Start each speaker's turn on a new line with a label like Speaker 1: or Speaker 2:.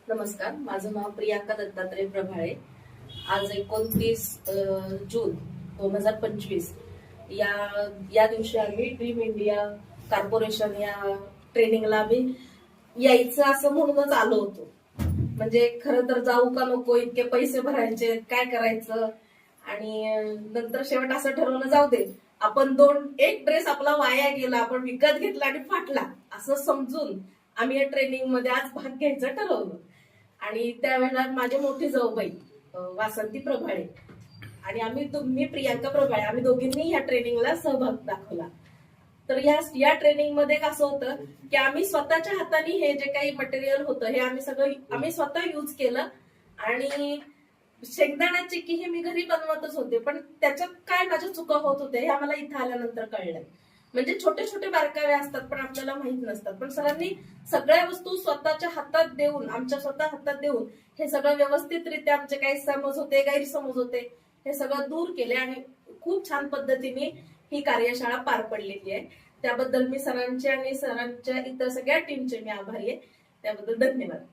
Speaker 1: नमस्कार, माझं नाव प्रियांका दत्तात्रय प्रभाळे. आज 29 जून 2025 या या दिवशी आम्ही ड्रीम इंडिया कॉर्पोरेशन या ट्रेनिंगला आम्ही यायचं असं म्हणूनच आलो होतो. म्हणजे खरं तर जाऊ का नको, इतके पैसे भरायचे, काय करायचं, आणि नंतर शेवट असं ठरवलं जाऊ दे, आपण एक ड्रेस आपला वाया गेला, आपण विकत घेतला आणि फाटला असं समजून आम्ही या ट्रेनिंग मध्ये आज भाग घ्यायचं ठरवलं. आणि त्यावेळेला माझी मोठी जाऊबाई वासंती प्रभाळे आणि मी प्रियांका प्रभाळे, आम्ही दोघींनी या ट्रेनिंगला सहभाग दाखवला. तर या ट्रेनिंग मध्ये कसं होतं की आम्ही स्वतःच्या हाताने हे जे काही मटेरियल होतं हे आम्ही स्वतः यूज केलं. आणि शेंगदाणा चिक्की हे मी घरी बनवतच होते, पण त्याच्यात काय माझ्या चुका होत होत्या हे आम्हाला इथं आल्यानंतर कळलं. म्हणजे छोटे छोटे बारकावे असतात पण आपल्याला माहित नसतात. पण सरांनी सगळ्या वस्तू स्वतःच्या हातात देऊन, आमच्या स्वतः हातात देऊन हे सगळं व्यवस्थितरित्या आमचे काही समज होते, गैरसमज होते, हे सगळं दूर केले आणि खूप छान पद्धतीने ही कार्यशाळा पार पडलेली आहे. त्याबद्दल मी सरांचे आणि सरांच्या इतर सगळ्या टीमचे मी आभारी आहे. त्याबद्दल धन्यवाद.